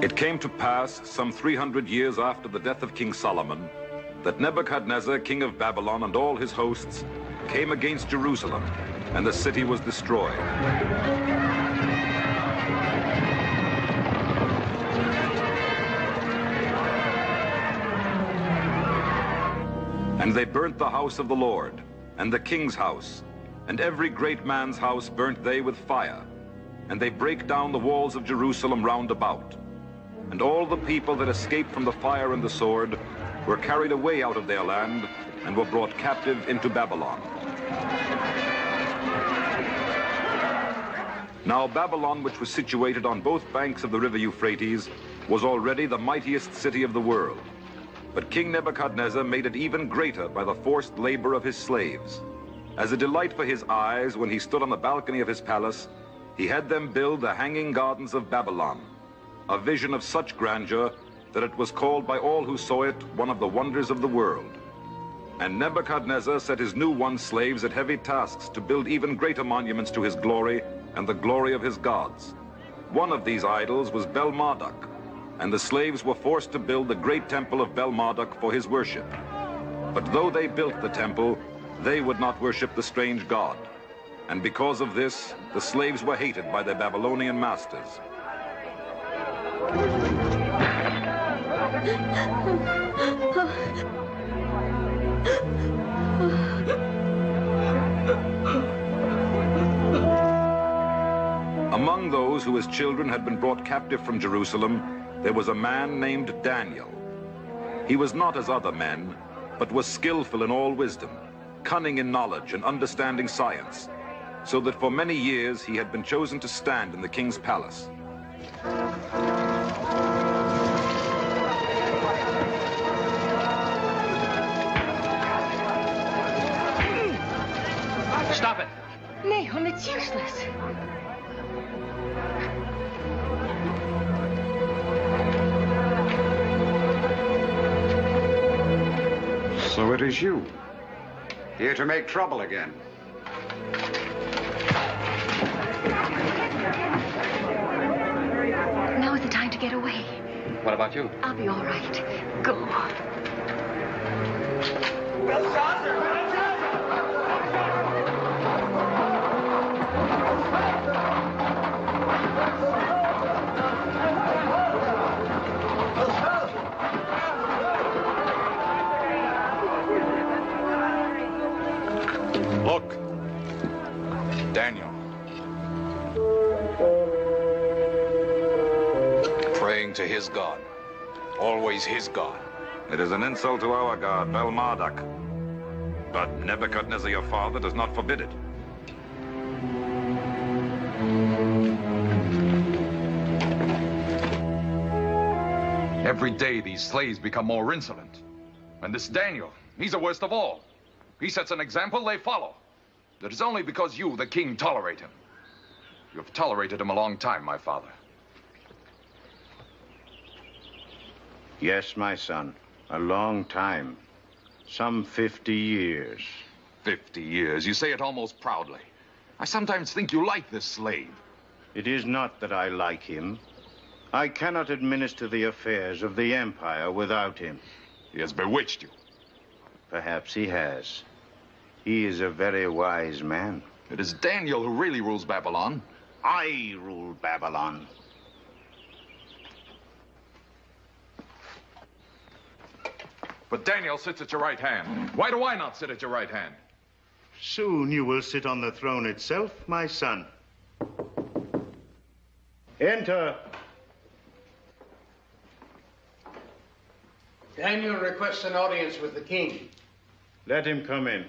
It came to pass, some 300 years after the death of King Solomon, that Nebuchadnezzar, king of Babylon, and all his hosts came against Jerusalem, and the city was destroyed. And they burnt the house of the Lord, and the king's house, and every great man's house burnt they with fire, and they brake down the walls of Jerusalem round about. And all the people that escaped from the fire and the sword were carried away out of their land and were brought captive into Babylon. Now Babylon, which was situated on both banks of the river Euphrates, was already the mightiest city of the world. But King Nebuchadnezzar made it even greater by the forced labor of his slaves. As a delight for his eyes, when he stood on the balcony of his palace, he had them build the hanging gardens of Babylon, a vision of such grandeur that it was called by all who saw it one of the wonders of the world. And Nebuchadnezzar set his new won slaves at heavy tasks to build even greater monuments to his glory and the glory of his gods. One of these idols was Bel-Marduk, and the slaves were forced to build the great temple of Bel-Marduk for his worship. But though they built the temple, they would not worship the strange god. And because of this, the slaves were hated by their Babylonian masters. Among those who as children had been brought captive from Jerusalem, there was a man named Daniel. He was not as other men, but was skillful in all wisdom, cunning in knowledge and understanding science, so that for many years he had been chosen to stand in the king's palace. Stop it! Nahum, it's useless. So it is you, here to make trouble again. Now is the time to get away. What about you? I'll be all right. Go. Look, Daniel. Praying to his God. Always his God. It is an insult to our God, Bel-Marduk. But Nebuchadnezzar, your father, does not forbid it. Every day these slaves become more insolent. And this Daniel, he's the worst of all. He sets an example they follow. That is only because you, the king, tolerate him. You have tolerated him a long time, my father. Yes, my son, a long time. Some 50 years. 50 years. You say it almost proudly. I sometimes think you like this slave. It is not that I like him. I cannot administer the affairs of the empire without him. He has bewitched you. Perhaps he has. He is a very wise man. It is Daniel who really rules Babylon. I rule Babylon. But Daniel sits at your right hand. Why do I not sit at your right hand? Soon you will sit on the throne itself, my son. Enter. Daniel requests an audience with the king. Let him come in.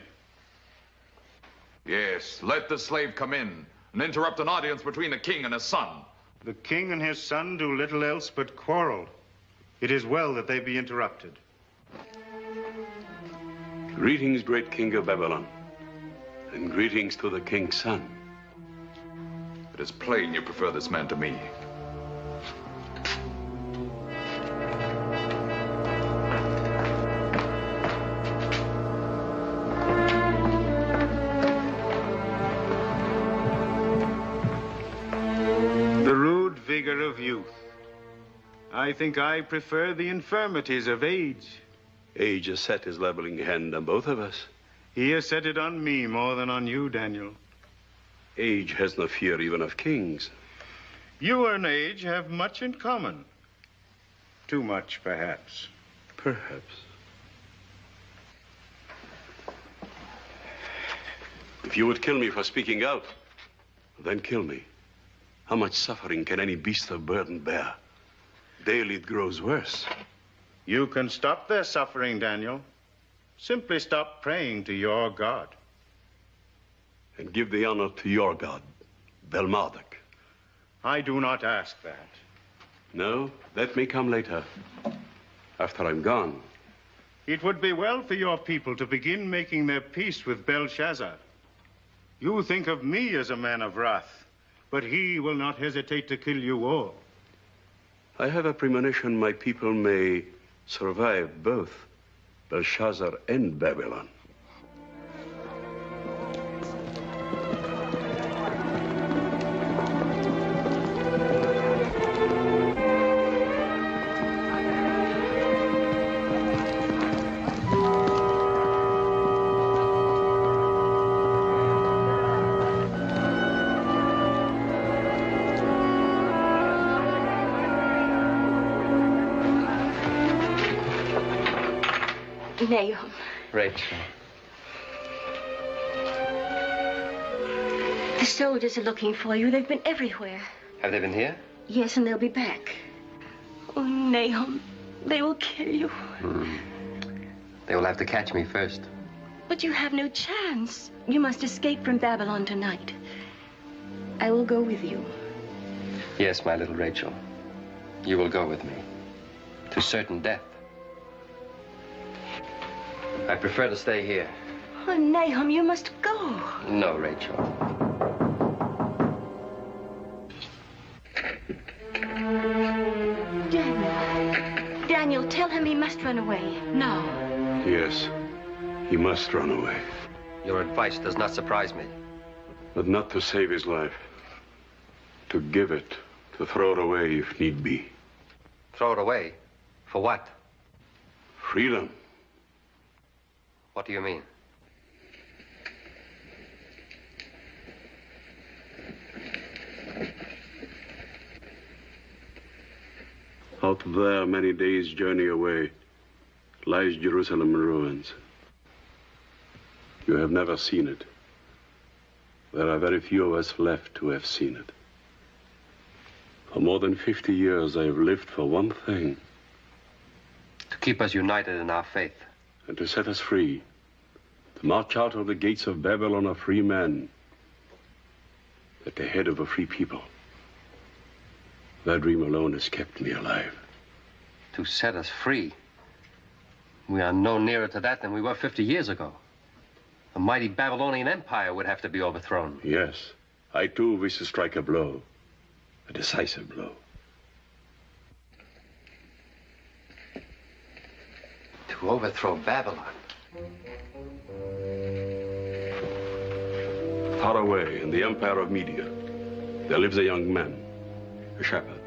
Yes, let the slave come in and interrupt an audience between the king and his son. The king and his son do little else but quarrel. It is well that they be interrupted. Greetings, great king of Babylon, and greetings to the king's son. It is plain you prefer this man to me. The rude vigor of youth, I think I prefer the infirmities of age. Age has set his leveling hand on both of us. He has set it on me more than on you, Daniel. Age has no fear even of kings. You and age have much in common. Too much, perhaps. Perhaps. If you would kill me for speaking out, then kill me. How much suffering can any beast of burden bear? Daily it grows worse. You can stop their suffering, Daniel. Simply stop praying to your God. And give the honor to your God, Belmarduk. I do not ask that. No, that may come later, after I'm gone. It would be well for your people to begin making their peace with Belshazzar. You think of me as a man of wrath, but he will not hesitate to kill you all. I have a premonition my people may survive both Belshazzar and Babylon. Nahum. Rachel. The soldiers are looking for you. They've been everywhere. Have they been here? Yes, and they'll be back. Oh, Nahum, they will kill you. They will have to catch me first. But you have no chance. You must escape from Babylon tonight. I will go with you. Yes, my little Rachel. You will go with me. To certain death. I prefer to stay here. Oh, Nahum, you must go. No, Rachel. Daniel, tell him he must run away. Now. Yes, he must run away. Your advice does not surprise me. But not to save his life. To give it, to throw it away if need be. Throw it away? For what? Freedom. What do you mean? Out there, many days' journey away, lies Jerusalem in ruins. You have never seen it. There are very few of us left who have seen it. For more than 50 years, I have lived for one thing. To keep us united in our faith. And to set us free. To march out of the gates of Babylon a free man. At the head of a free people. That dream alone has kept me alive. To set us free? We are no nearer to that than we were 50 years ago. The mighty Babylonian Empire would have to be overthrown. Yes. I, too, wish to strike a blow. A decisive blow. To overthrow Babylon? Far away in the empire of Media, there lives a young man, a shepherd.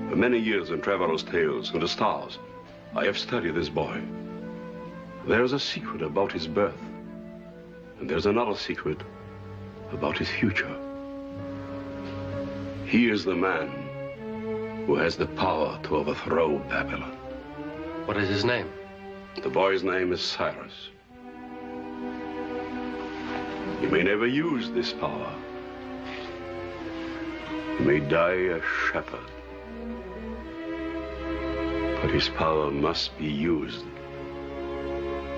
For many years in traveler's tales and the stars, I have studied this boy. There's a secret about his birth, and there's another secret about his future. He is the man who has the power to overthrow Babylon. What is his name? The boy's name is Cyrus. He may never use this power. He may die a shepherd. But his power must be used.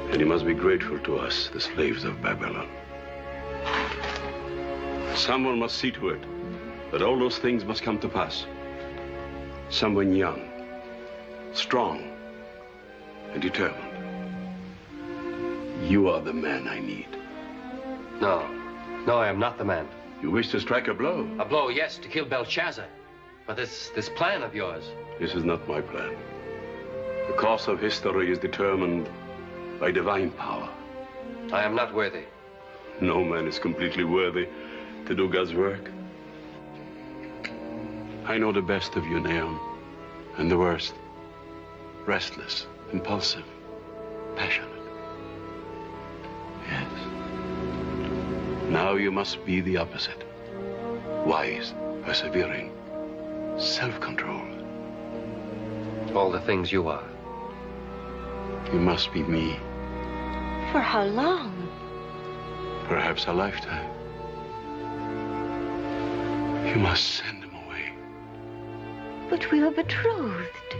And he must be grateful to us, the slaves of Babylon. Someone must see to it that all those things must come to pass. Someone young, strong, and determined. You are the man I need. No. No, I am not the man. You wish to strike a blow? A blow, yes, to kill Belshazzar. But this plan of yours... This is not my plan. The course of history is determined by divine power. I am not worthy. No man is completely worthy to do God's work. I know the best of you, Nahum. And the worst, restless, impulsive, passionate. Yes. Now you must be the opposite. Wise, persevering, self-controlled. All the things you are. You must be me. For how long? Perhaps a lifetime. You must send him away. But we are betrothed.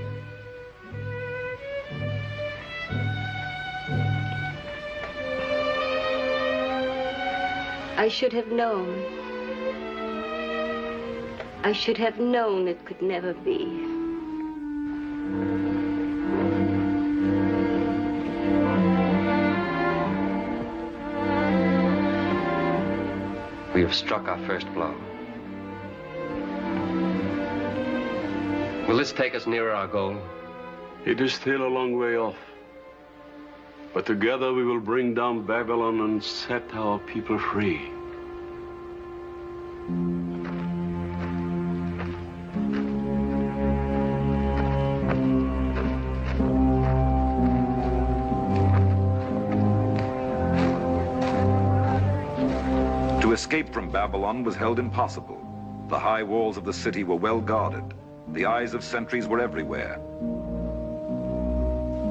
I should have known. I should have known it could never be. We have struck our first blow. Will this take us nearer our goal? It is still a long way off. But together we will bring down Babylon and set our people free. To escape from Babylon was held impossible. The high walls of the city were well guarded. The eyes of sentries were everywhere.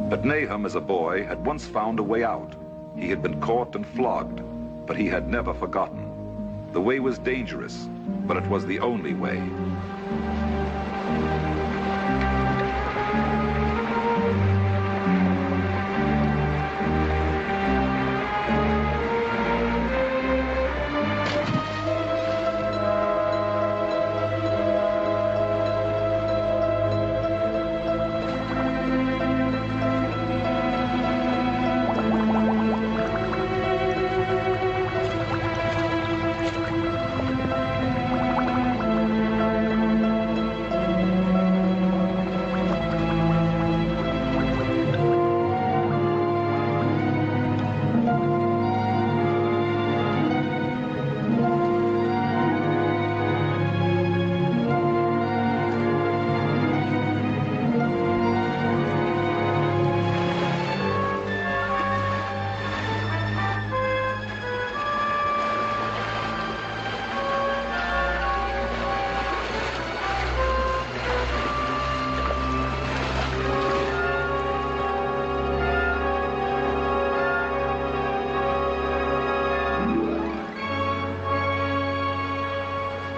But Nahum, as a boy, had once found a way out. He had been caught and flogged, but he had never forgotten. The way was dangerous, but it was the only way.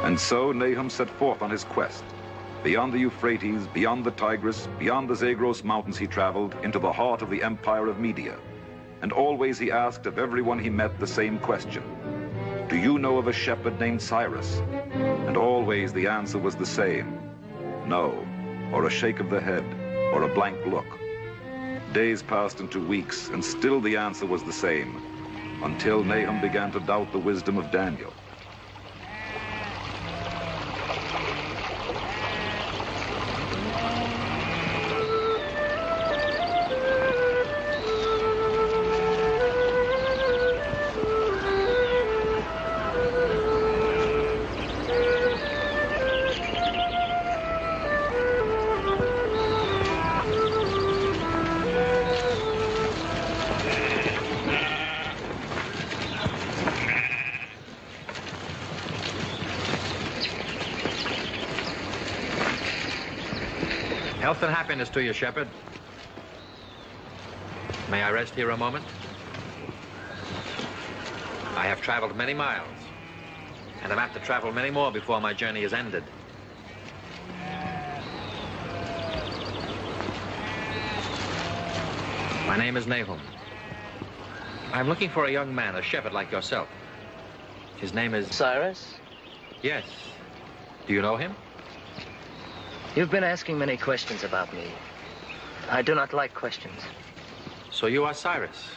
And so Nahum set forth on his quest. Beyond the Euphrates, beyond the Tigris, beyond the Zagros mountains he traveled, into the heart of the empire of Media. And always he asked of everyone he met the same question. Do you know of a shepherd named Cyrus? And always the answer was the same. No, or a shake of the head, or a blank look. Days passed into weeks, and still the answer was the same, until Nahum began to doubt the wisdom of Daniel. Health and happiness to you, shepherd. May I rest here a moment? I have traveled many miles, and I'm apt to travel many more before my journey is ended. My name is Nahum. I'm looking for a young man, a shepherd like yourself. His name is... Cyrus? Yes. Do you know him? You've been asking many questions about me. I do not like questions. So you are Cyrus.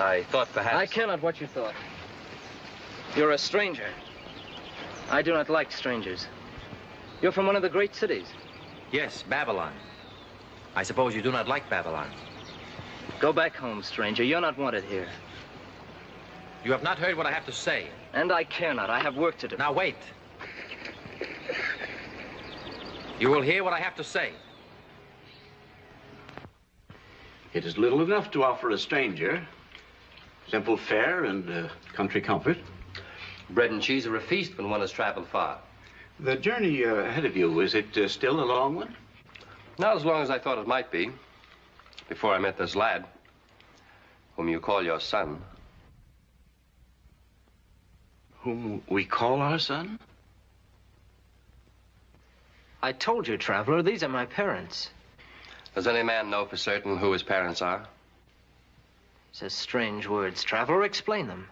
I thought perhaps... I care not what you thought. You're a stranger. I do not like strangers. You're from one of the great cities. Yes, Babylon. I suppose you do not like Babylon. Go back home, stranger. You're not wanted here. You have not heard what I have to say. And I care not. I have work to do. Now wait. You will hear what I have to say. It is little enough to offer a stranger. Simple fare and country comfort. Bread and cheese are a feast when one has traveled far. The journey ahead of you, is it still a long one? Not as long as I thought it might be, before I met this lad, whom you call your son. Whom we call our son? I told you, traveler, these are my parents. Does any man know for certain who his parents are? Says strange words, traveler. Explain them.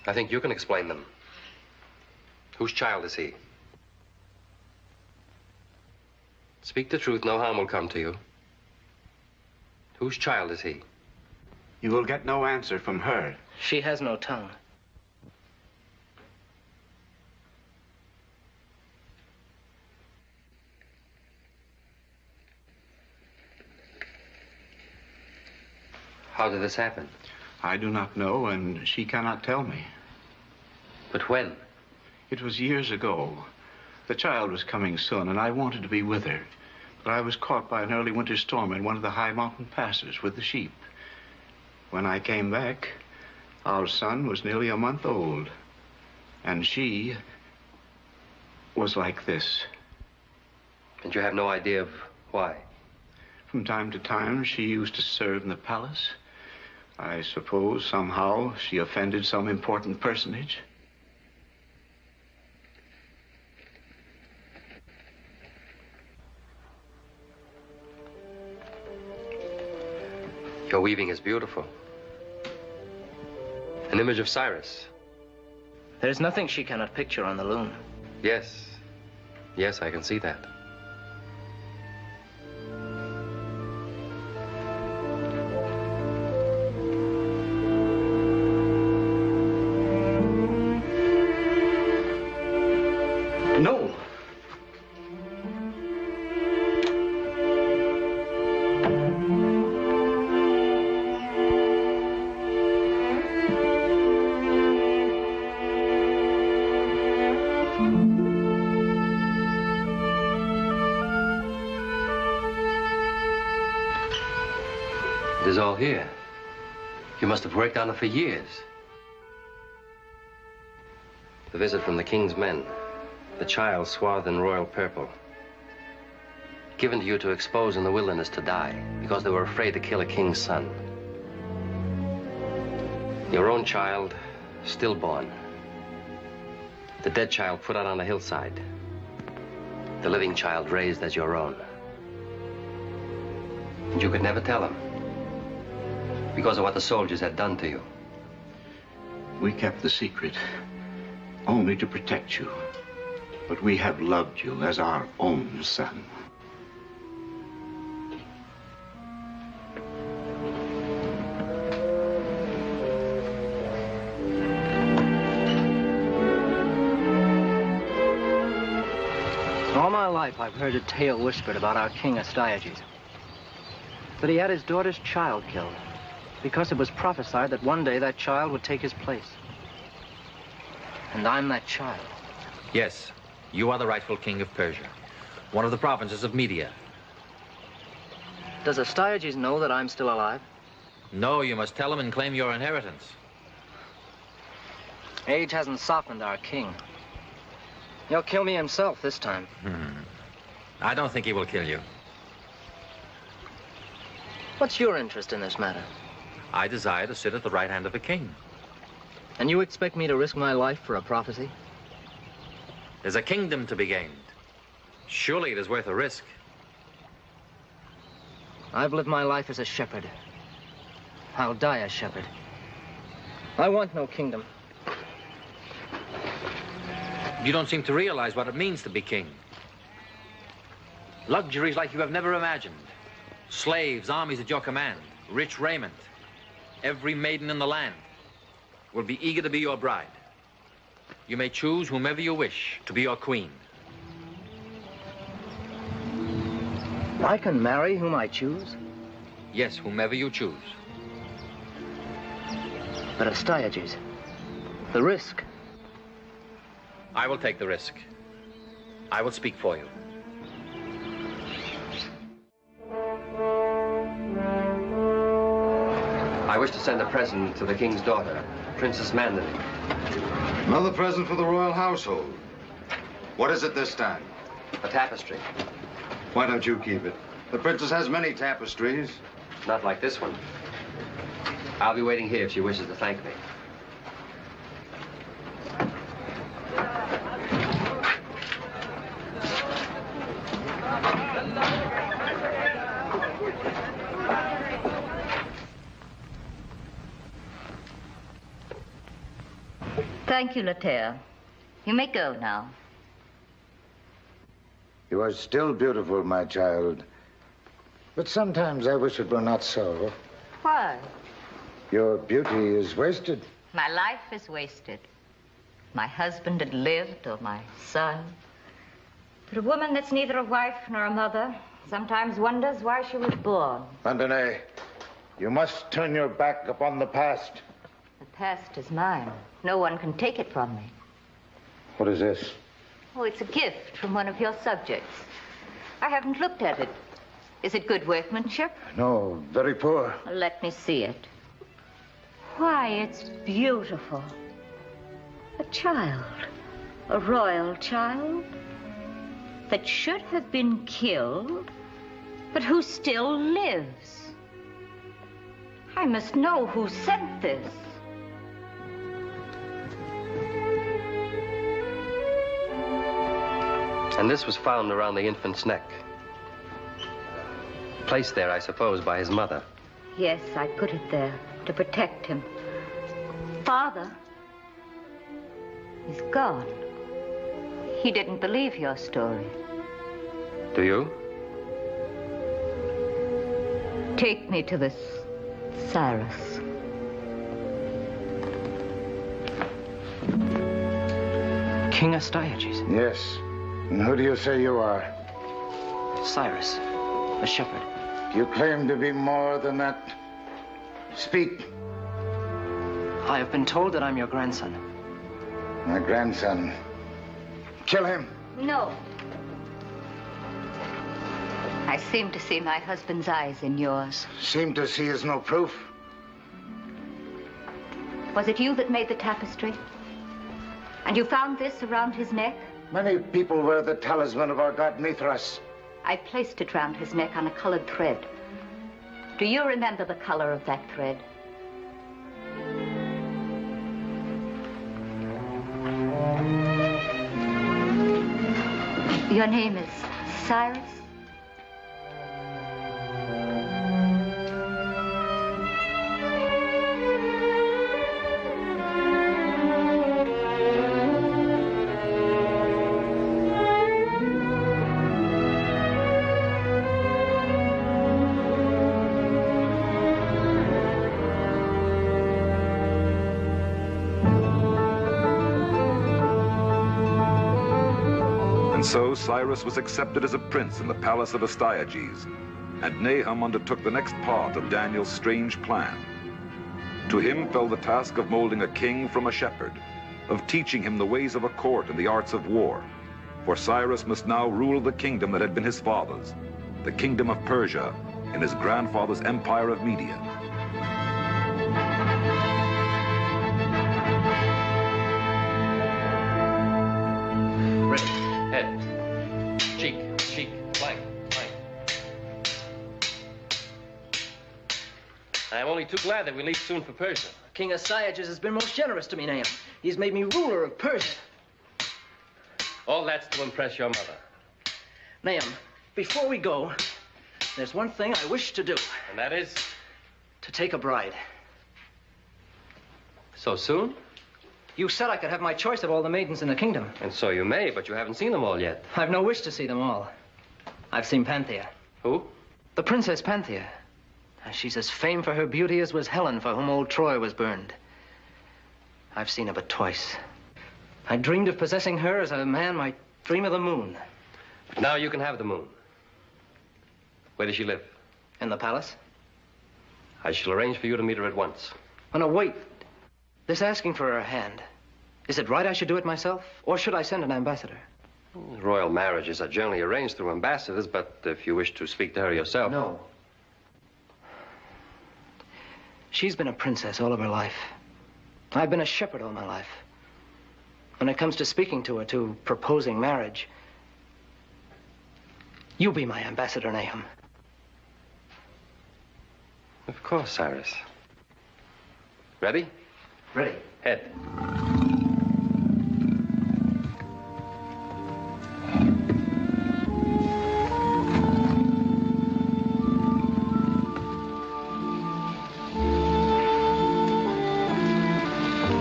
I think you can explain them. Whose child is he? Speak the truth, no harm will come to you. Whose child is he? You will get no answer from her. She has no tongue. How did this happen? I do not know, and she cannot tell me. But when? It was years ago. The child was coming soon, and I wanted to be with her. But I was caught by an early winter storm in one of the high mountain passes with the sheep. When I came back, our son was nearly a month old. And she was like this. And you have no idea of why? From time to time, she used to serve in the palace. I suppose somehow she offended some important personage. Your weaving is beautiful. An image of Cyrus. There's nothing she cannot picture on the loom. Yes. Yes, I can see that. No. It is all here. You must have worked on it for years. The visit from the king's men. The child swathed in royal purple. Given to you to expose in the wilderness to die because they were afraid to kill a king's son. Your own child, stillborn. The dead child put out on a hillside. The living child raised as your own. And you could never tell him because of what the soldiers had done to you. We kept the secret only to protect you. But we have loved you as our own son. All my life, I've heard a tale whispered about our king Astyages. That he had his daughter's child killed because it was prophesied that one day that child would take his place. And I'm that child. Yes, you are the rightful king of Persia, one of the provinces of Media. Does Astyages know that I'm still alive? No, you must tell him and claim your inheritance. Age hasn't softened our king. He'll kill me himself this time. I don't think he will kill you. What's your interest in this matter? I desire to sit at the right hand of a king. And you expect me to risk my life for a prophecy? There's a kingdom to be gained. Surely it is worth a risk. I've lived my life as a shepherd. I'll die a shepherd. I want no kingdom. You don't seem to realize what it means to be king. Luxuries like you have never imagined. Slaves, armies at your command, rich raiment. Every maiden in the land will be eager to be your bride. You may choose whomever you wish to be your queen. I can marry whom I choose? Yes, whomever you choose. But Astyages, The risk. I will take the risk. I will speak for you. I wish to send a present to the king's daughter, Princess Mandalay. Another present for the royal household. What is it this time? A tapestry. Why don't you keep it? The princess has many tapestries. Not like this one. I'll be waiting here if she wishes to thank me. Thank you, Latea. You may go now. You are still beautiful, my child. But sometimes I wish it were not so. Why? Your beauty is wasted. My life is wasted. My husband had lived, or my son. But a woman that's neither a wife nor a mother sometimes wonders why she was born. Mandalay, you must turn your back upon the past. The past is mine. No one can take it from me. What is this? Oh, it's a gift from one of your subjects. I haven't looked at it. Is it good workmanship? No, very poor. Let me see it. Why, it's beautiful. A child. A royal child. That should have been killed, but who still lives. I must know who sent this. And this was found around the infant's neck. Placed there, I suppose, by his mother. Yes, I put it there to protect him. Father is gone. He didn't believe your story. Do you? Take me to this Cyrus. King Astyages. Yes. And who do you say you are? Cyrus, a shepherd. You claim to be more than that. Speak. I have been told that I'm your grandson. My grandson. Kill him. No. I seem to see my husband's eyes in yours. Seem to see is no proof. Was it you that made the tapestry? And you found this around his neck? Many people wear the talisman of our god Mithras. I placed it round his neck on a colored thread. Do you remember the color of that thread? Your name is Cyrus? So Cyrus was accepted as a prince in the palace of Astyages, and Nahum undertook the next part of Daniel's strange plan. To him fell the task of molding a king from a shepherd, of teaching him the ways of a court and the arts of war. For Cyrus must now rule the kingdom that had been his father's, the kingdom of Persia, in his grandfather's empire of Media. I'm only too glad that we leave soon for Persia. King Astyages has been most generous to me, Nahum. He's made me ruler of Persia. All that's to impress your mother. Nahum, before we go, there's one thing I wish to do. And that is? To take a bride. So soon? You said I could have my choice of all the maidens in the kingdom. And so you may, but you haven't seen them all yet. I've no wish to see them all. I've seen Panthea. Who? The Princess Panthea. She's as famed for her beauty as was Helen, for whom old Troy was burned. I've seen her but twice. I dreamed of possessing her as a man might dream of the moon. But now you can have the moon. Where does she live? In the palace. I shall arrange for you to meet her at once. Oh, no, wait. This asking for her hand. Is it right I should do it myself, or should I send an ambassador? Royal marriages are generally arranged through ambassadors, but if you wish to speak to her yourself... No. She's been a princess all of her life. I've been a shepherd all my life. When it comes to speaking to her, to proposing marriage, you be my ambassador, Nahum. Of course, Cyrus. Ready? Ready. Head.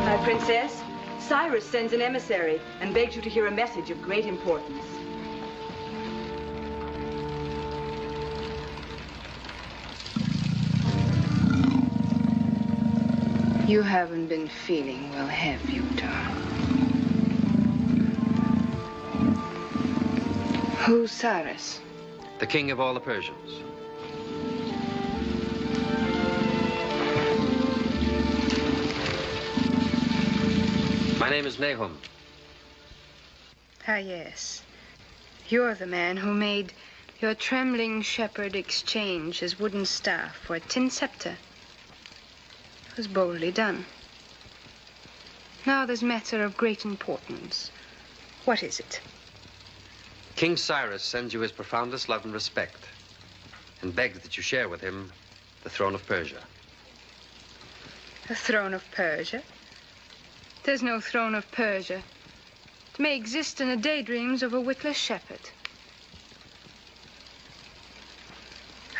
My princess, Cyrus sends an emissary and begs you to hear a message of great importance. You haven't been feeling well, have you, darling? Who's Cyrus? The king of all the Persians. My name is Nahum. Ah, yes. You're the man who made your trembling shepherd exchange his wooden staff for a tin scepter. It was boldly done. Now there's matter of great importance. What is it? King Cyrus sends you his profoundest love and respect, and begs that you share with him the throne of Persia. The throne of Persia? There's no throne of Persia. It may exist in the daydreams of a witless shepherd.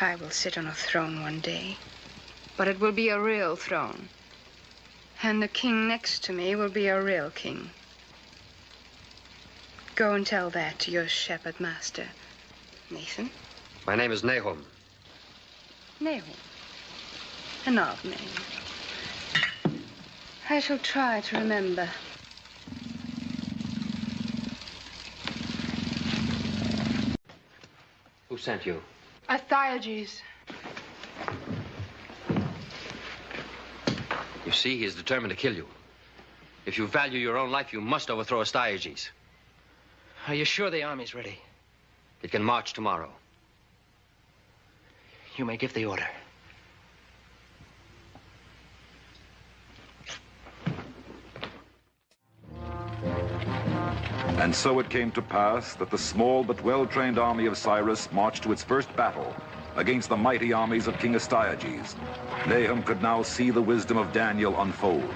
I will sit on a throne one day, but it will be a real throne. And the king next to me will be a real king. Go and tell that to your shepherd master, Nathan. My name is Nahum. Nahum. An odd name. I shall try to remember. Who sent you? Astyages. You see, he is determined to kill you. If you value your own life, you must overthrow Astyages. Are you sure the army's ready? It can march tomorrow. You may give the order. And so it came to pass that the small but well-trained army of Cyrus marched to its first battle against the mighty armies of King Astyages. Nahum could now see the wisdom of Daniel unfold.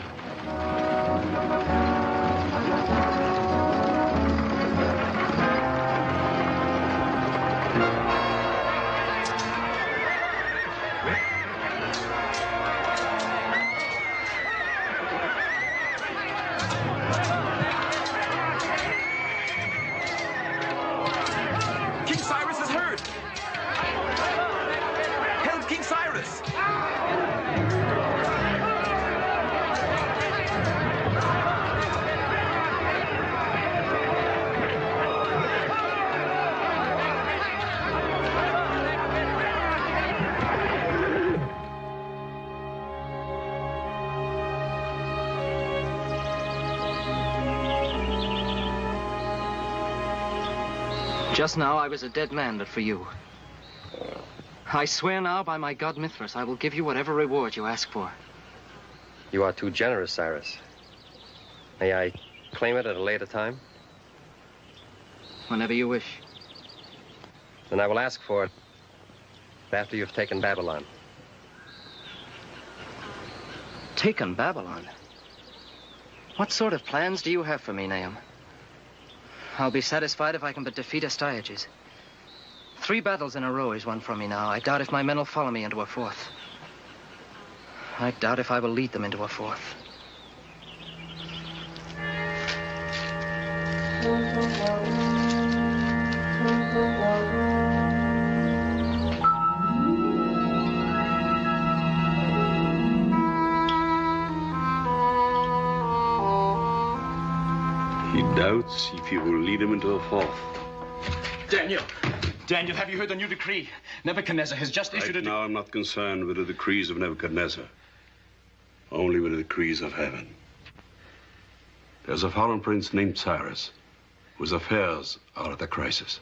King Cyrus is hurt! Help King Cyrus! Just now, I was a dead man, but for you. I swear now by my god Mithras, I will give you whatever reward you ask for. You are too generous, Cyrus. May I claim it at a later time? Whenever you wish. Then I will ask for it after you've taken Babylon. Taken Babylon? What sort of plans do you have for me, Nahum? I'll be satisfied if I can but defeat Astyages. 3 battles in a row he's won from me now. I doubt if my men will follow me into a 4th. I doubt if I will lead them into a 4th. He doubts if he will lead him into a 4th. Daniel, have you heard the new decree? Nebuchadnezzar has just issued Right now, I'm not concerned with the decrees of Nebuchadnezzar, only with the decrees of heaven. There's a foreign prince named Cyrus, whose affairs are at a crisis.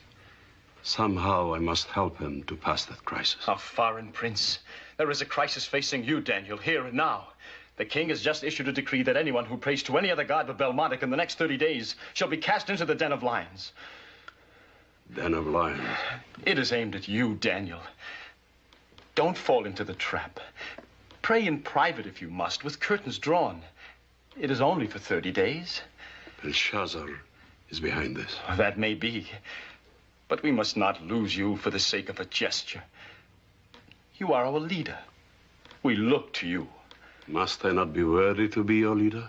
Somehow I must help him to pass that crisis. A foreign prince. There is a crisis facing you, Daniel, here and now. The king has just issued a decree that anyone who prays to any other god but Belmodic in the next 30 days shall be cast into the den of lions. Den of lions? It is aimed at you, Daniel. Don't fall into the trap. Pray in private if you must, with curtains drawn. It is only for 30 days. Belshazzar is behind this. That may be. But we must not lose you for the sake of a gesture. You are our leader. We look to you. Must I not be worthy to be your leader?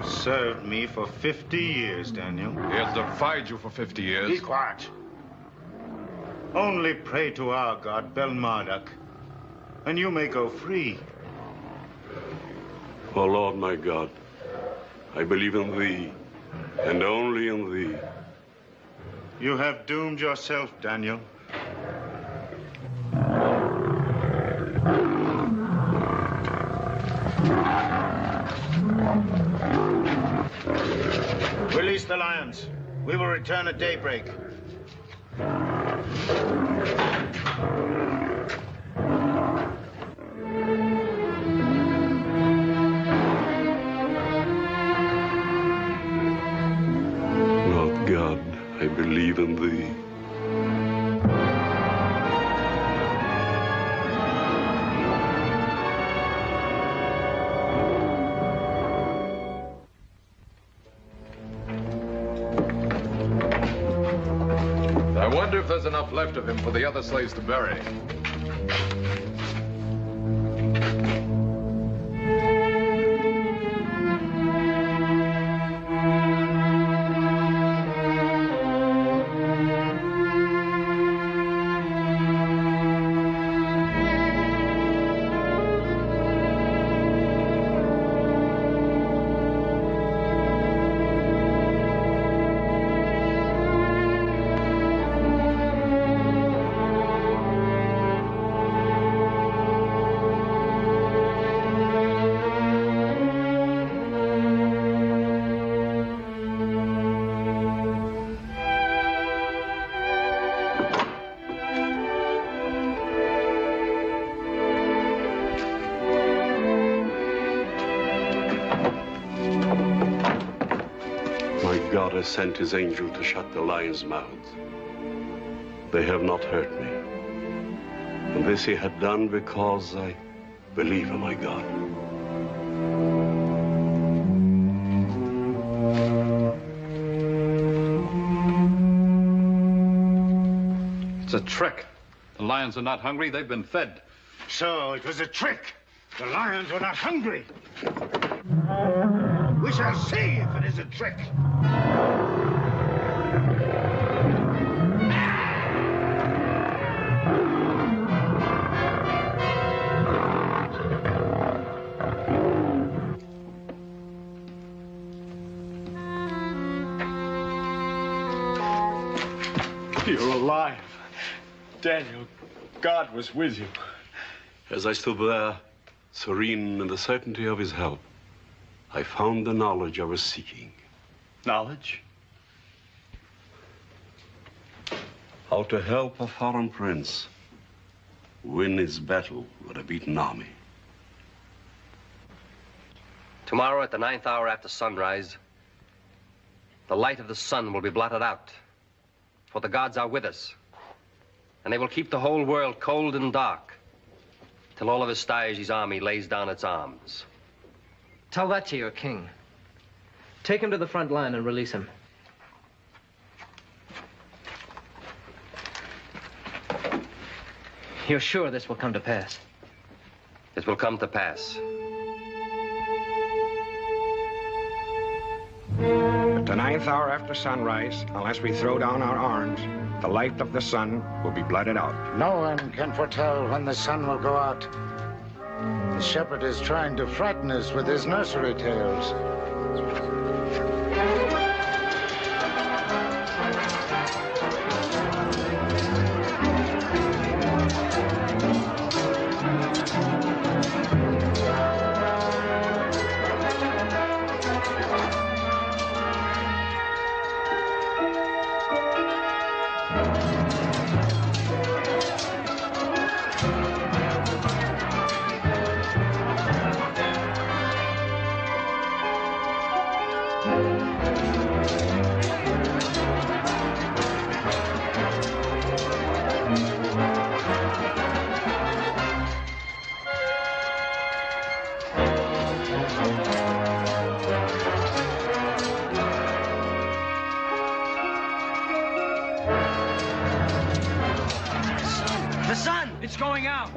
Served me for 50 years, Daniel. He has defied you for 50 years. Be quiet. Only pray to our god, Belmodic, and you may go free. O Lord my God, I believe in thee, and only in thee. You have doomed yourself, Daniel. Release the lions. We will return at daybreak. Lord God, I believe in thee. I wonder if there's enough left of him for the other slaves to bury. God has sent his angel to shut the lions' mouths. They have not hurt me. And this he had done because I believe in my God. It's a trick. The lions are not hungry. They've been fed. So it was a trick. The lions were not hungry. We shall see if it is a trick. You're alive. Daniel, God was with you. As I stood there, serene in the certainty of his help, I found the knowledge I was seeking. Knowledge? How to help a foreign prince win his battle with a beaten army. Tomorrow at the 9th hour after sunrise, the light of the sun will be blotted out, for the gods are with us, and they will keep the whole world cold and dark till all of Astyages' army lays down its arms. Tell that to your king. Take him to the front line and release him. You're sure this will come to pass? It will come to pass. At the 9th hour after sunrise, unless we throw down our arms, the light of the sun will be blotted out. No one can foretell when the sun will go out. The shepherd is trying to frighten us with his nursery tales. It's going out.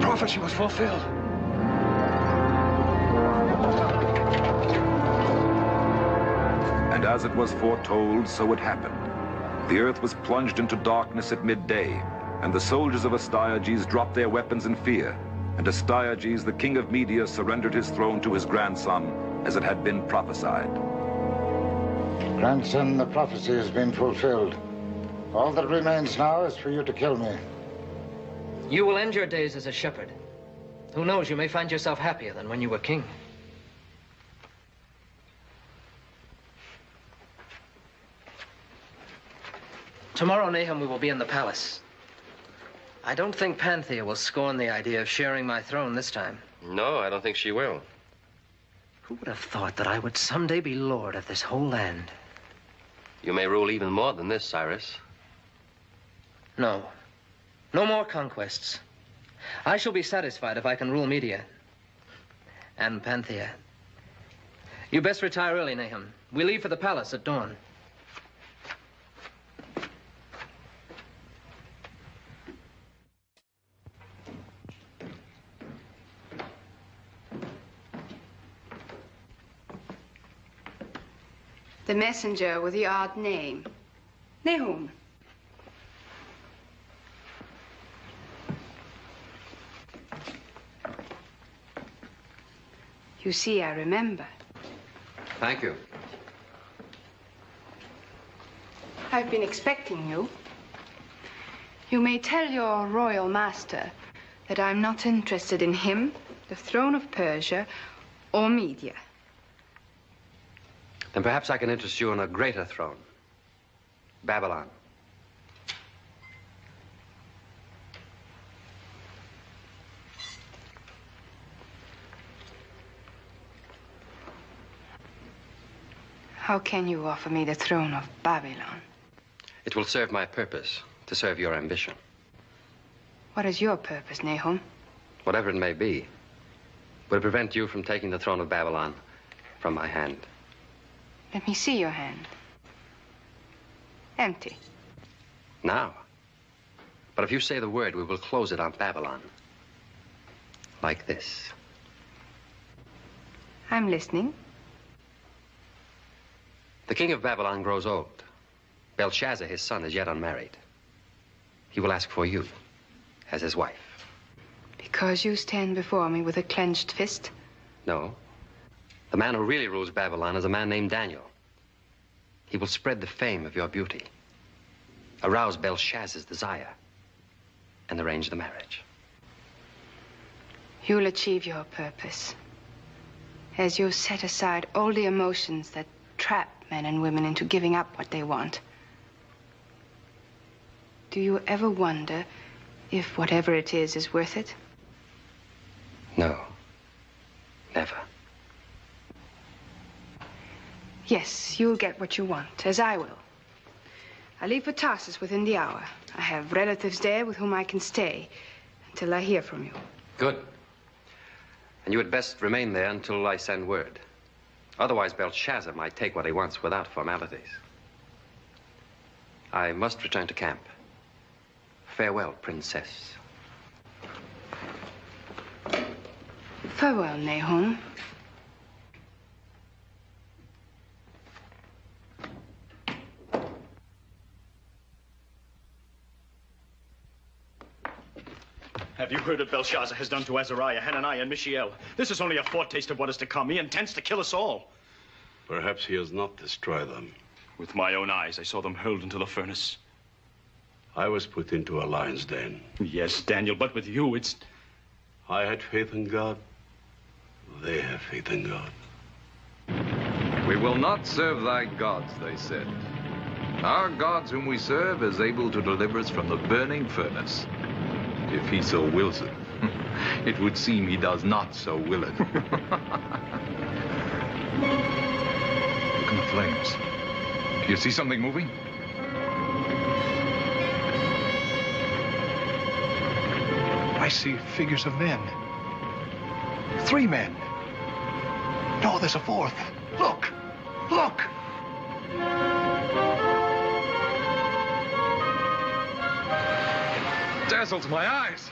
Prophecy was fulfilled. And as it was foretold, so it happened. The earth was plunged into darkness at midday, and the soldiers of Astyages dropped their weapons in fear, and Astyages, the king of Media, surrendered his throne to his grandson, as it had been prophesied. Grandson, the prophecy has been fulfilled. All that remains now is for you to kill me. You will end your days as a shepherd. Who knows, you may find yourself happier than when you were king. Tomorrow, Nahum, we will be in the palace. I don't think Panthea will scorn the idea of sharing my throne this time. No, I don't think she will. Who would have thought that I would someday be lord of this whole land? You may rule even more than this, Cyrus. No. No more conquests. I shall be satisfied if I can rule Media. And Panthea. You best retire early, Nahum. We leave for the palace at dawn. The messenger with the odd name. Nahum. You see, I remember. Thank you. I've been expecting you. You may tell your royal master that I'm not interested in him, the throne of Persia, or Media. Then perhaps I can interest you in a greater throne. Babylon. How can you offer me the throne of Babylon? It will serve my purpose, to serve your ambition. What is your purpose, Nahum? Whatever it may be, will prevent you from taking the throne of Babylon from my hand. Let me see your hand. Empty. Now. But if you say the word, we will close it on Babylon. Like this. I'm listening. The king of Babylon grows old. Belshazzar, his son, is yet unmarried. he will ask for you as his wife. Because you stand before me with a clenched fist? No. The man who really rules Babylon is a man named Daniel. He will spread the fame of your beauty, arouse Belshazzar's desire, and arrange the marriage. You'll achieve your purpose as you set aside all the emotions that trap men and women into giving up what they want. Do you ever wonder if whatever it is worth it? No. Never. Yes, you'll get what you want, as I will. I leave for Tarsus within the hour. I have relatives there with whom I can stay until I hear from you. Good. And you had best remain there until I send word. Otherwise, Belshazzar might take what he wants without formalities. I must return to camp. Farewell, princess. Farewell, Nahum. Have you heard what Belshazzar has done to Azariah, Hananiah, and Mishael? This is only a foretaste of what is to come. He intends to kill us all. Perhaps he has not destroyed them. With my own eyes, I saw them hurled into the furnace. I was put into a lion's den. Yes, Daniel, but with you, it's... I had faith in God. They have faith in God. We will not serve thy gods, they said. Our gods whom we serve is able to deliver us from the burning furnace. If he so wills it. It would seem he does not so will it. Look in the flames. Do you see something moving? I see figures of men. 3 men. No, there's a 4th. Look! Look! Dazzles my eyes.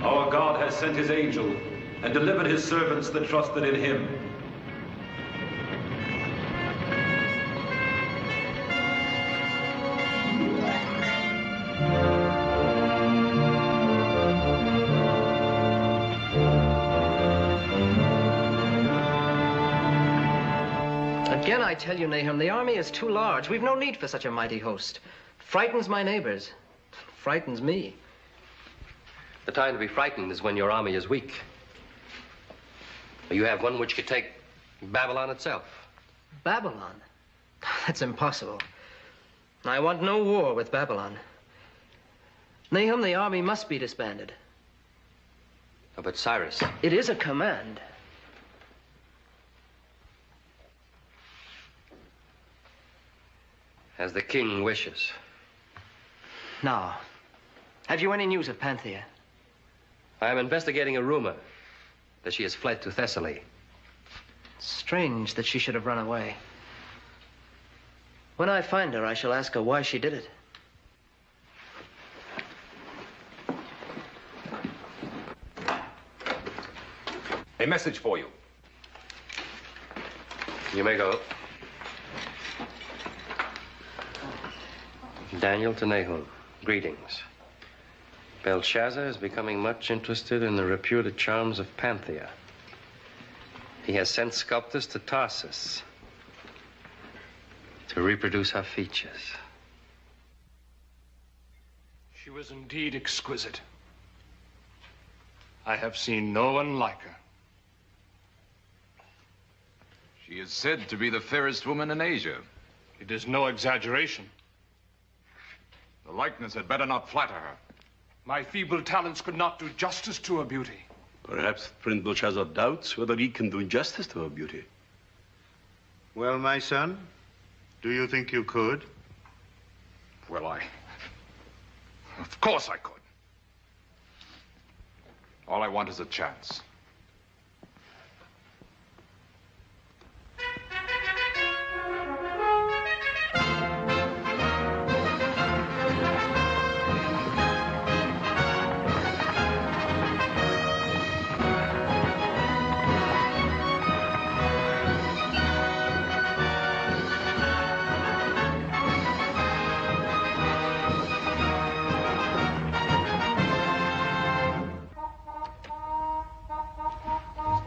Our God has sent his angel and delivered his servants that trusted in him. Again, I tell you, Nahum, the army is too large. We've no need for such a mighty host. Frightens my neighbors. Frightens me. The time to be frightened is when your army is weak. You have one which could take Babylon itself. Babylon? That's impossible. I want no war with Babylon. Nahum, the army must be disbanded. Oh, but Cyrus... It is a command. As the king wishes. Now, have you any news of Panthea? I am investigating a rumor that she has fled to Thessaly. Strange that she should have run away. When I find her, I shall ask her why she did it. A message for you. You may go. Daniel to Nahum, greetings. Belshazzar is becoming much interested in the reputed charms of Panthea. He has sent sculptors to Tarsus to reproduce her features. She was indeed exquisite. I have seen no one like her. She is said to be the fairest woman in Asia. It is no exaggeration. The likeness had better not flatter her. My feeble talents could not do justice to her beauty. Perhaps Prince Belshazzar doubts whether he can do justice to her beauty. Well, my son, do you think you could? Well, of course I could. All I want is a chance.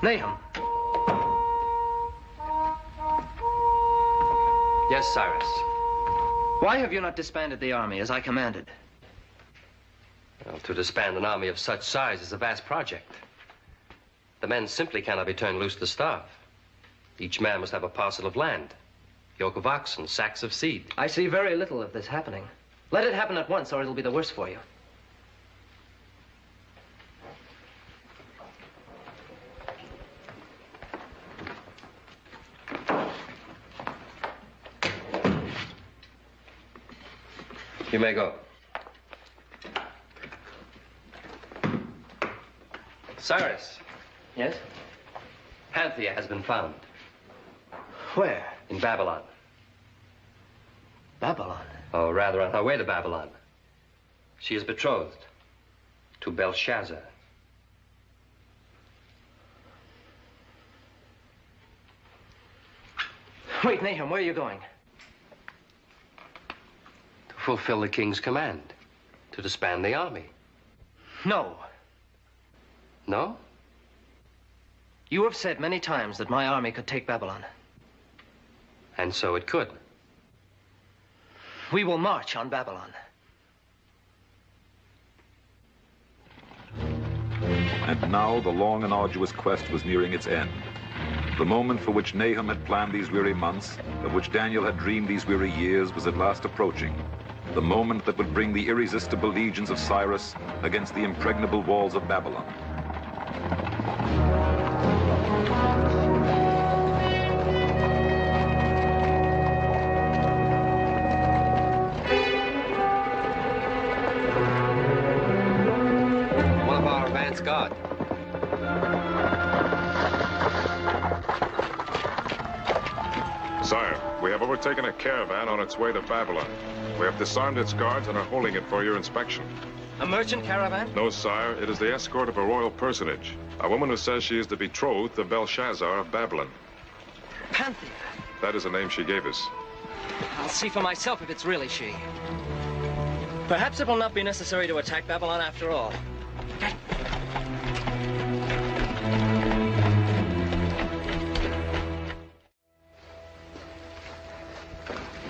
Nahum. Yes, Cyrus. Why have you not disbanded the army as I commanded? Well, to disband an army of such size is a vast project. The men simply cannot be turned loose to starve. Each man must have a parcel of land, yoke of oxen, sacks of seed. I see very little of this happening. Let it happen at once, or it'll be the worse for you. You may go. Cyrus. Yes? Panthea has been found. Where? In Babylon. Babylon? Or rather, on her way to Babylon. She is betrothed to Belshazzar. Wait, Nahum, where are you going? To fulfill the king's command. To disband the army. No. No? You have said many times that my army could take Babylon. And so it could. We will march on Babylon. And now the long and arduous quest was nearing its end. The moment for which Nahum had planned these weary months, of which Daniel had dreamed these weary years, was at last approaching. The moment that would bring the irresistible legions of Cyrus against the impregnable walls of Babylon. One of our advance guard. Sire, we have overtaken a caravan on its way to Babylon. We have disarmed its guards and are holding it for your inspection. A merchant caravan? No, sire. It is the escort of a royal personage. A woman who says she is the betrothed of Belshazzar of Babylon. Panthea. That is the name she gave us. I'll see for myself if it's really she. Perhaps it will not be necessary to attack Babylon after all.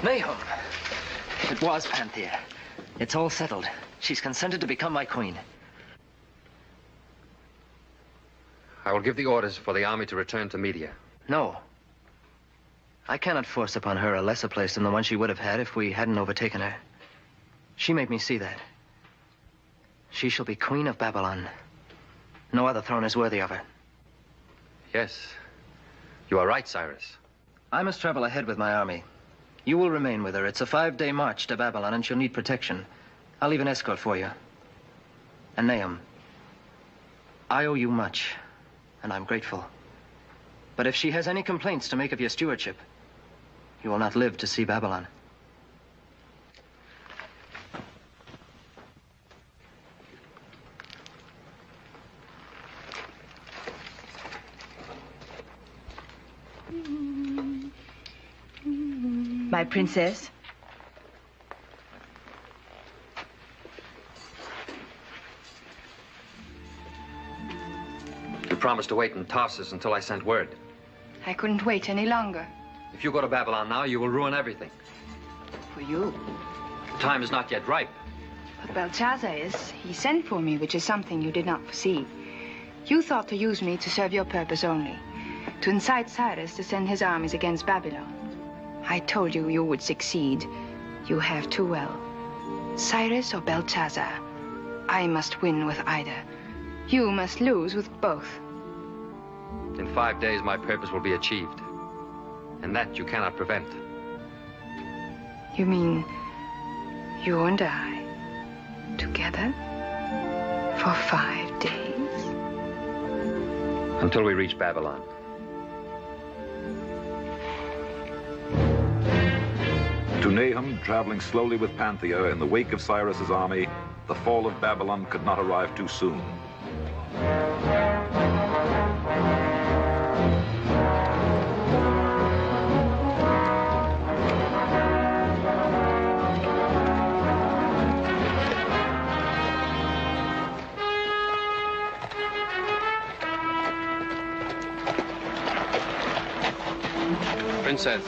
Nahum. It was Panthea. It's all settled. She's consented to become my queen. I will give the orders for the army to return to Media. No. I cannot force upon her a lesser place than the one she would have had if we hadn't overtaken her. She made me see that. She shall be queen of Babylon. No other throne is worthy of her. Yes. You are right, Cyrus. I must travel ahead with my army. You will remain with her. It's a 5-day march to Babylon, and she'll need protection. I'll leave an escort for you. And Nahum, I owe you much, and I'm grateful. But if she has any complaints to make of your stewardship, you will not live to see Babylon. My princess. You promised to wait in Tarsus until I sent word. I couldn't wait any longer. If you go to Babylon now, you will ruin everything. For you. The time is not yet ripe. But Belshazzar is. He sent for me, which is something you did not foresee. You thought to use me to serve your purpose only. To incite Cyrus to send his armies against Babylon. I told you you would succeed. You have too well. Cyrus or Belshazzar, I must win with either. You must lose with both. In 5 days, my purpose will be achieved. And that you cannot prevent. You mean you and I together for 5 days? Until we reach Babylon. To Nahum, traveling slowly with Panthea in the wake of Cyrus's army, the fall of Babylon could not arrive too soon. Princess,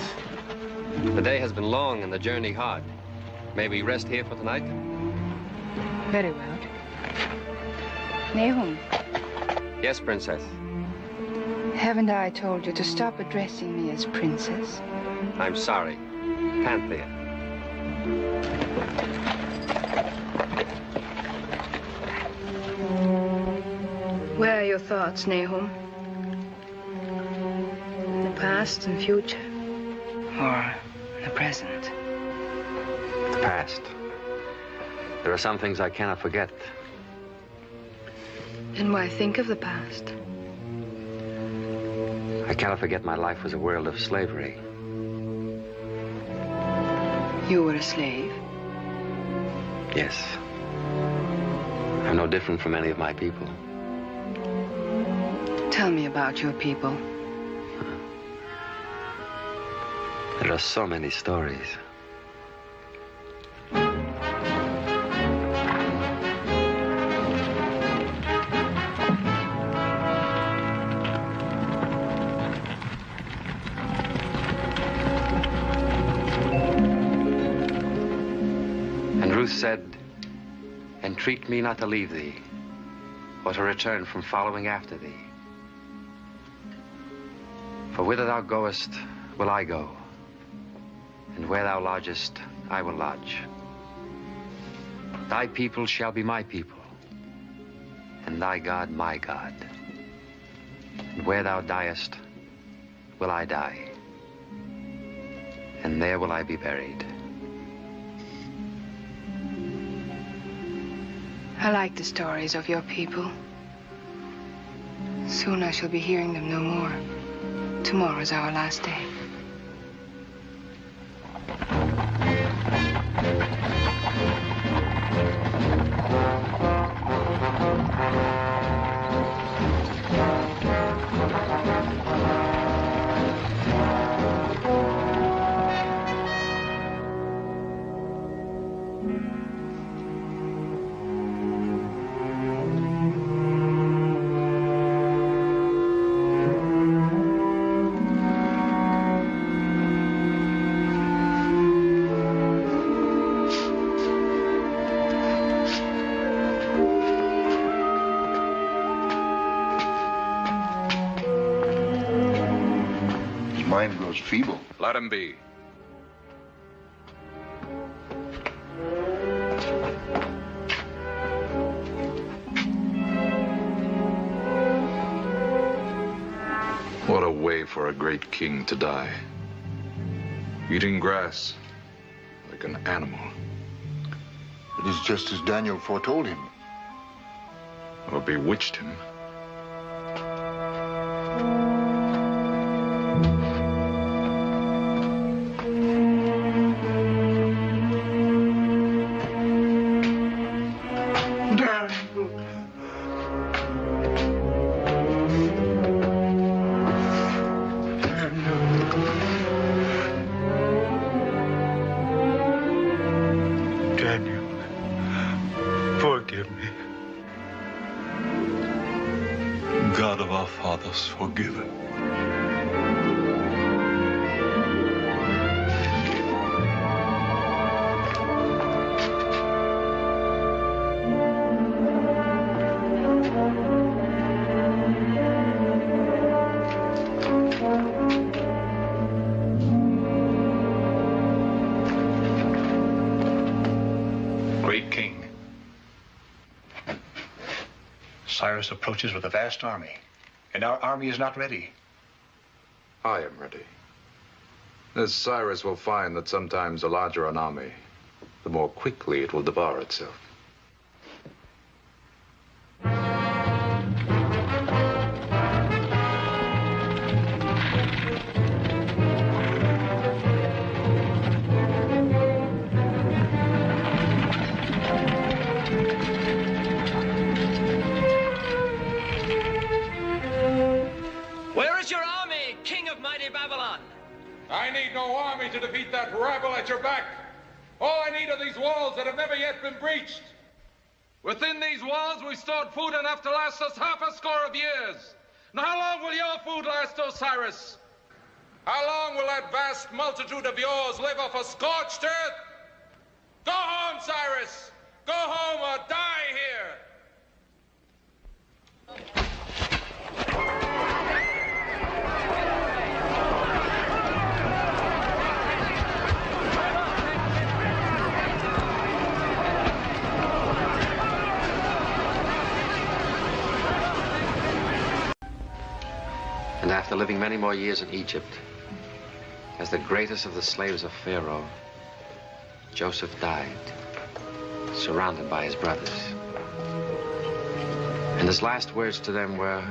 the day has been long and the journey hard. May we rest here for tonight? Very well. Nahum, Yes, Princess. haven't I told you to stop addressing me as princess? I'm sorry. Panthea. Where are your thoughts, Nahum? The past and future? Or the present? The past. There are some things I cannot forget. And why think of the past? I cannot forget my life was a world of slavery. You were a slave? Yes. I'm no different from any of my people. Tell me about your people. There are so many stories. And Ruth said, "Entreat me not to leave thee, or to return from following after thee. For whither thou goest, will I go, and where thou lodgest, I will lodge. Thy people shall be my people, and thy God my God. And where thou diest, will I die, and there will I be buried." I like the stories of your people. Soon I shall be hearing them no more. Tomorrow is our last day. Feeble. Let him be. What a way for a great king to die. Eating grass like an animal. It is just as Daniel foretold him. Or bewitched him. Forgiven. Great king. Cyrus approaches with a vast army. And our army is not ready. I am ready. This Cyrus will find that sometimes the larger an army, the more quickly it will devour itself. Babilon. I need no army to defeat that rabble at your back. All I need are these walls that have never yet been breached. Within these walls we stored food enough to last us half a score of years. Now how long will your food last, Osiris? How long will that vast multitude of yours live off a scorched earth? Go home, Cyrus! Go home or die here! And after living many more years in Egypt, as the greatest of the slaves of Pharaoh, Joseph died, surrounded by his brothers. And his last words to them were,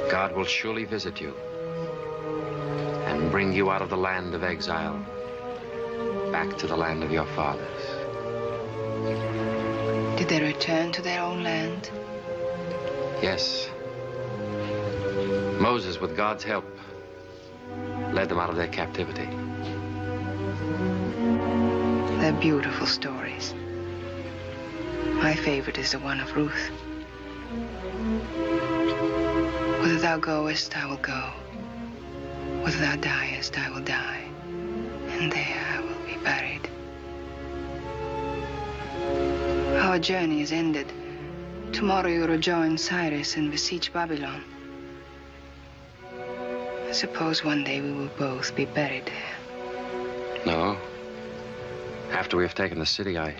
God will surely visit you and bring you out of the land of exile back to the land of your fathers. Did they return to their own land? Yes. Moses, with God's help, led them out of their captivity. They're beautiful stories. My favorite is the one of Ruth. Whither thou goest, I will go. Whither thou diest, I will die. And there I will be buried. Our journey is ended. Tomorrow you rejoin Cyrus and besiege Babilon. I suppose one day we will both be buried there. No. After we have taken the city, I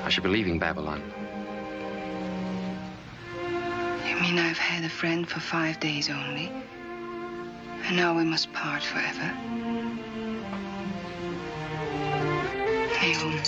should be leaving Babylon. You mean I've had a friend for 5 days only? And now we must part forever? Nahum.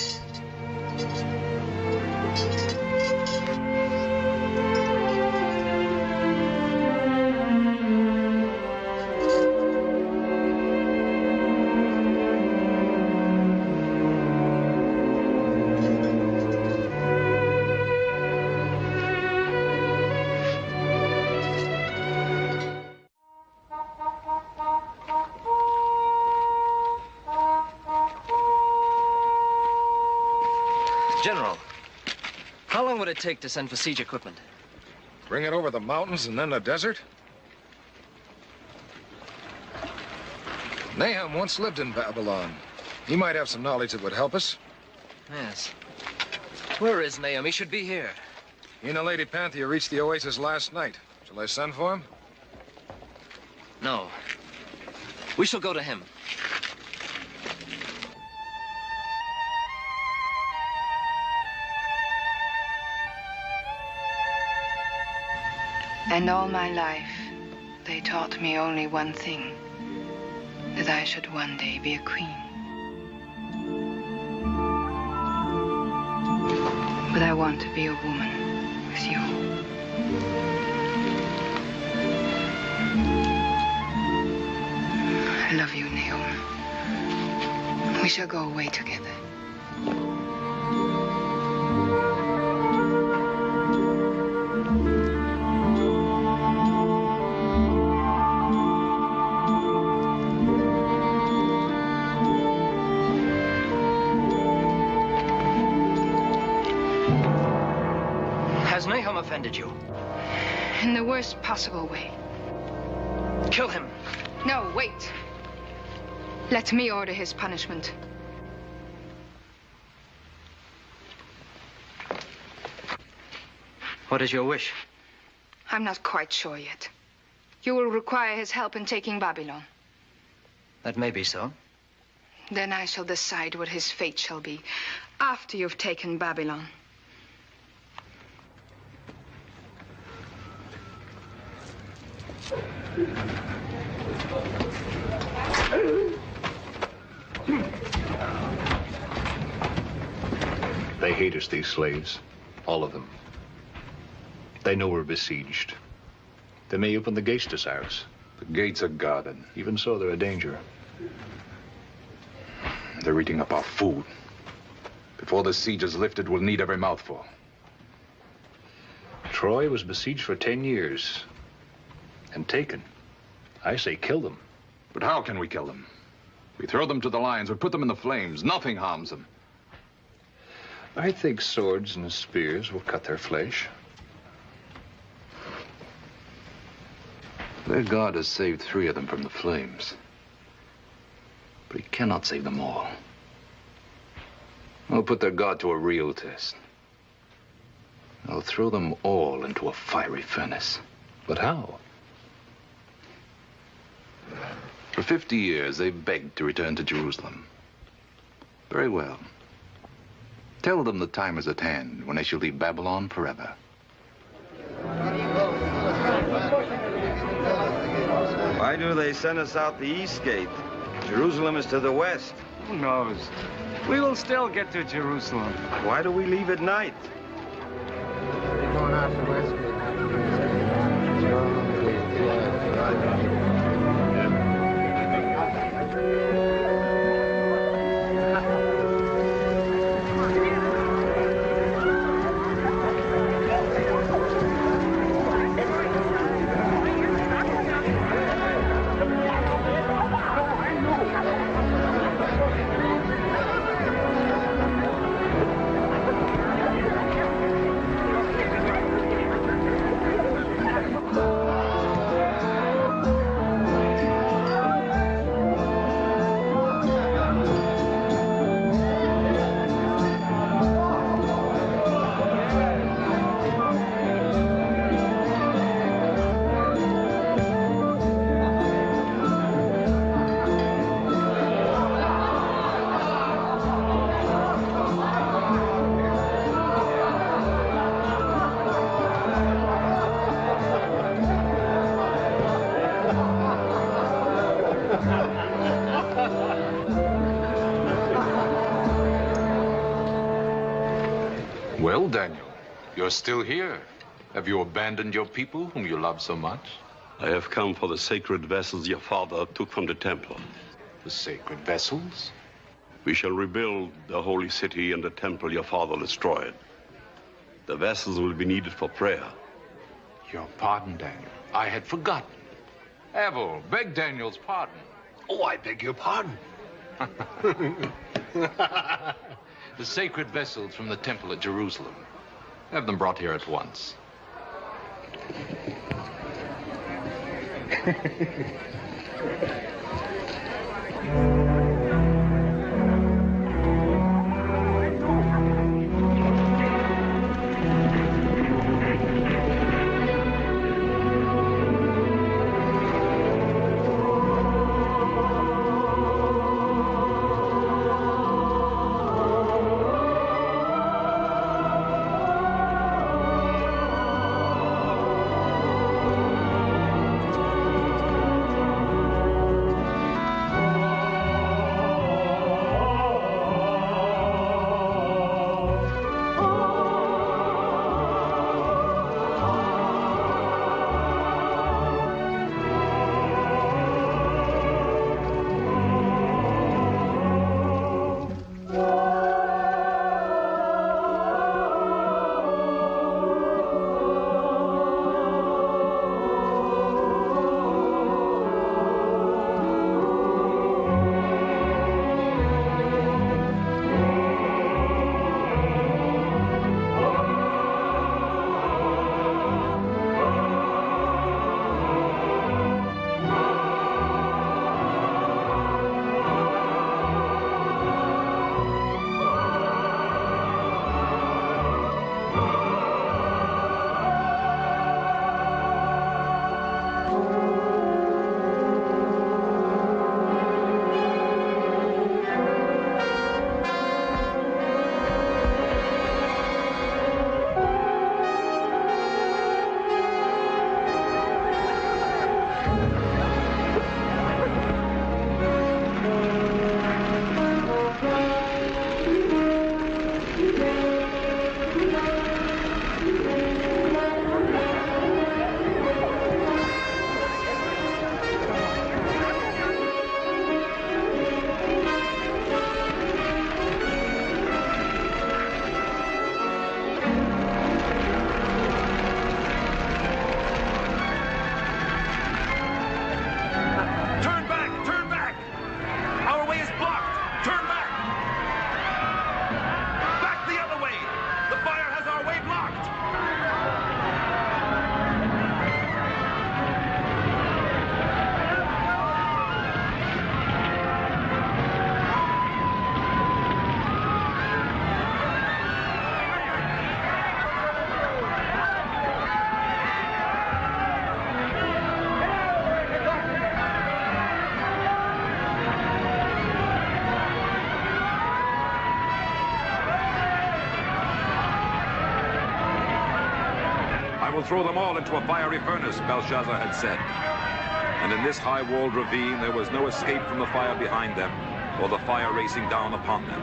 General, how long would it take to send for siege equipment? Bring it over the mountains and then the desert? Nahum once lived in Babylon. He might have some knowledge that would help us. Yes. Where is Nahum? He should be here. He and the Lady Panthea reached the oasis last night. Shall I send for him? No. We shall go to him. And all my life, they taught me only one thing, that I should one day be a queen. But I want to be a woman with you. I love you, Nahum. We shall go away together. Has Nahum offended you? In the worst possible way. Kill him. No, wait. Let me order his punishment. What is your wish? I'm not quite sure yet. You will require his help in taking Babilon. That may be so. Then I shall decide what his fate shall be after you've taken Babilon. They hate us, these slaves. All of them. They know we're besieged. They may open the gates to Cyrus. The gates are guarded. Even so, they're a danger. They're eating up our food. Before the siege is lifted, we'll need every mouthful. Troy was besieged for 10 years. And taken. I say kill them. But how can we kill them? We throw them to the lions, we put them in the flames. Nothing harms them. I think swords and spears will cut their flesh. Their God has saved 3 of them from the flames. But he cannot save them all. I'll put their God to a real test. I'll throw them all into a fiery furnace. But how? For 50 years, they've begged to return to Jerusalem. Very well. Tell them the time is at hand when they shall leave Babylon forever. Why do they send us out the east gate? Jerusalem is to the west. Who knows? We will still get to Jerusalem. Why do we leave at night? We're going out the west gate. Well, Daniel, you're still here. Have you abandoned your people whom you love so much? I have come for the sacred vessels your father took from the temple. The sacred vessels? We shall rebuild the holy city and the temple your father destroyed. The vessels will be needed for prayer. Your pardon, Daniel. I had forgotten. Abel, beg Daniel's pardon. Oh, I beg your pardon. The sacred vessels from the temple at Jerusalem. Have them brought here at once. will throw them all into a fiery furnace, Belshazzar had said. And in this high-walled ravine, there was no escape from the fire behind them, or the fire racing down upon them.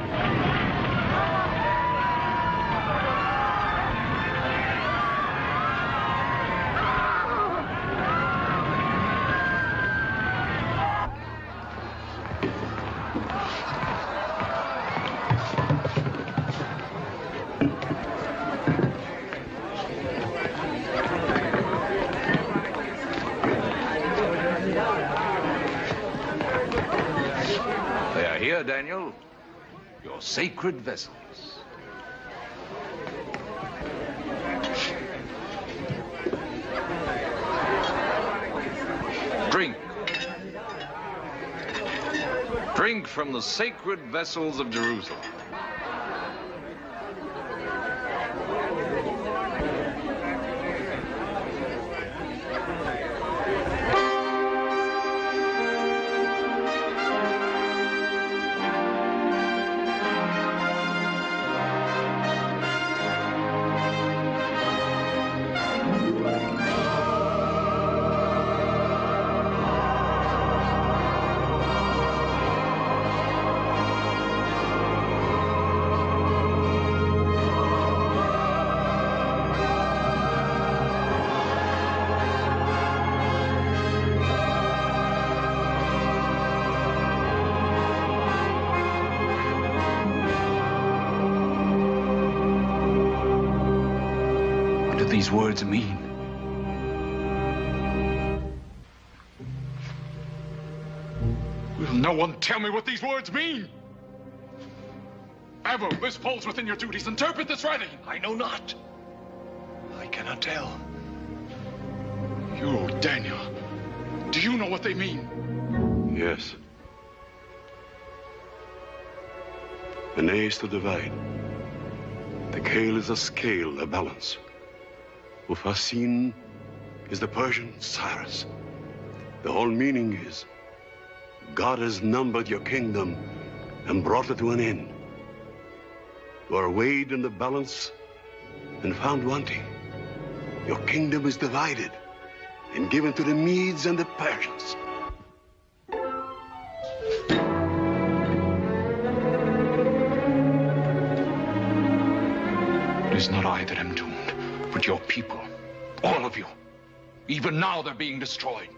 Daniel, your sacred vessels. Drink. Drink from the sacred vessels of Jerusalem. These words mean? Will no one tell me what these words mean? Abel, this falls within your duties. Interpret this writing. I know not. I cannot tell. You, Daniel, do you know what they mean? Yes. An A is to divide. The Kale is a scale, a balance. Ufasin is the Persian Cyrus. The whole meaning is, God has numbered your kingdom and brought it to an end. You are weighed in the balance and found wanting. Your kingdom is divided and given to the Medes and the Persians. It is not I that am doomed, but your people. All of you. Even now they're being destroyed.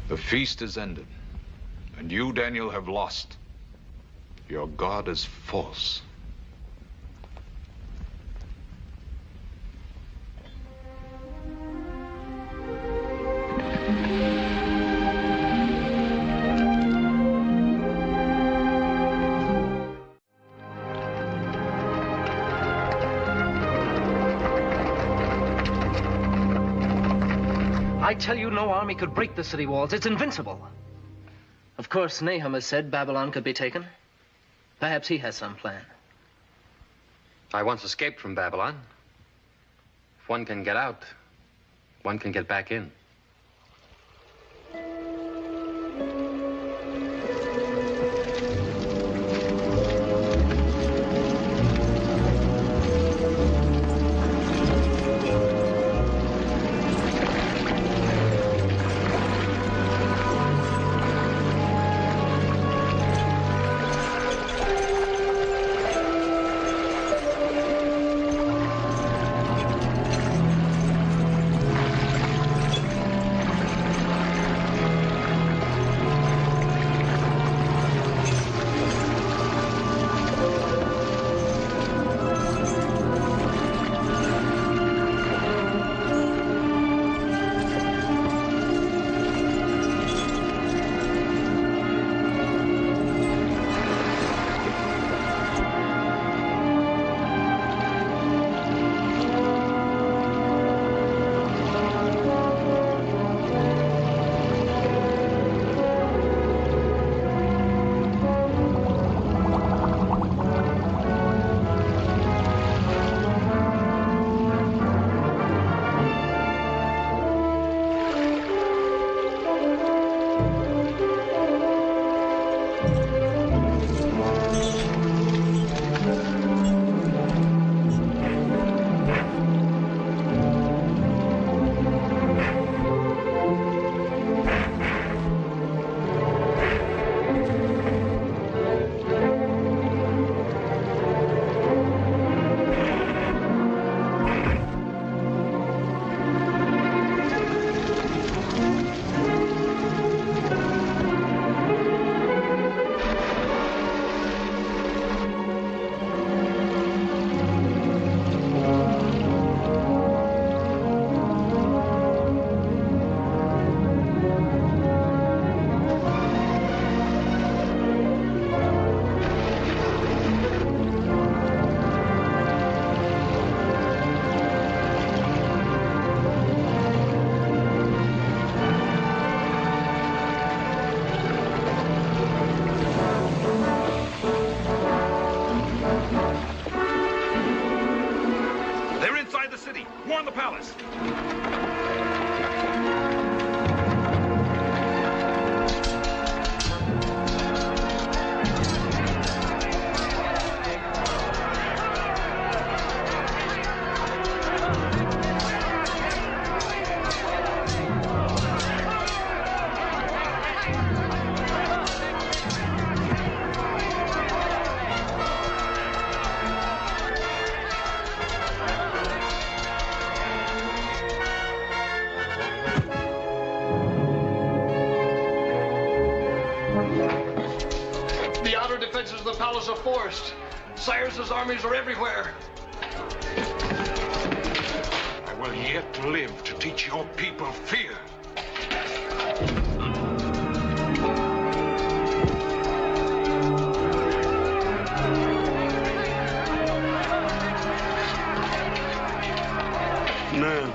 The feast is ended, and you, Daniel, have lost. Your God is false. I tell you, no army could break the city walls. It's invincible. Of course, Nahum has said Babylon could be taken. Perhaps he has some plan. I once escaped from Babylon. If one can get out, one can get back in. warn the palace. The palace are forced. Cyrus's armies are everywhere. I will yet live to teach your people fear. No.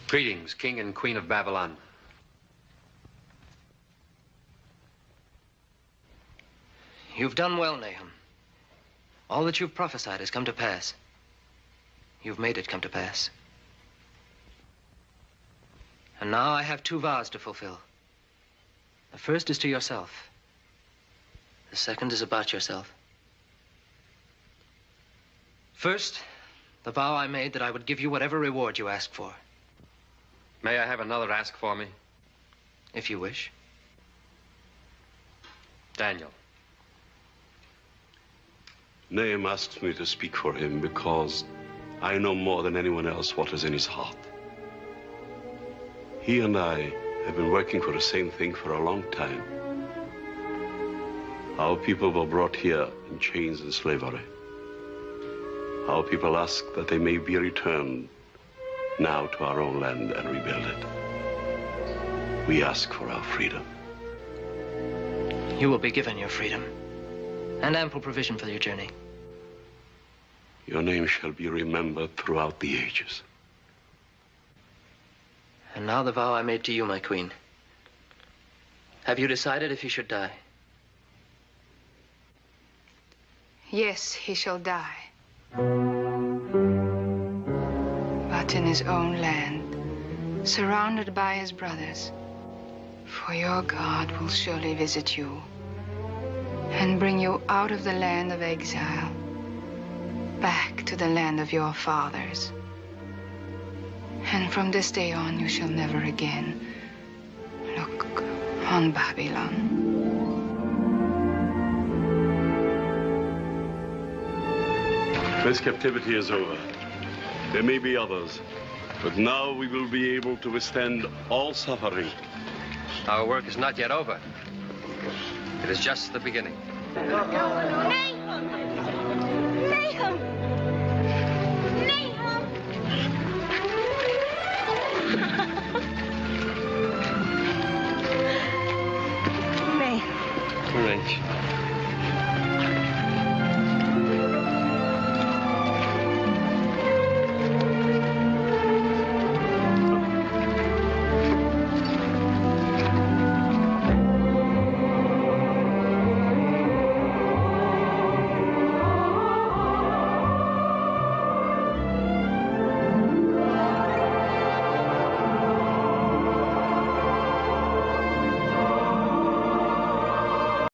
Greetings, King and Queen of Babylon. You've done well, Nahum. All that you've prophesied has come to pass. You've made it come to pass. And now I have 2 vows to fulfill. The first is to yourself. The second is about yourself. First, the vow I made that I would give you whatever reward you asked for. May I have another ask for me? If you wish. Daniel. Nahum asks me to speak for him because I know more than anyone else what is in his heart. He and I have been working for the same thing for a long time. Our people were brought here in chains and slavery. Our people ask that they may be returned now to our own land and rebuild it. We ask for our freedom. You will be given your freedom and ample provision for your journey. Your name shall be remembered throughout the ages. And now the vow I made to you, my queen. Have you decided if he should die? Yes, he shall die. But in his own land, surrounded by his brothers. For your God will surely visit you and bring you out of the land of exile, back to the land of your fathers. And from this day on, you shall never again look on Babylon. This captivity is over. There may be others, but now we will be able to withstand all suffering. Our work is not yet over. It is just the beginning. Nahum! Nahum! Courage.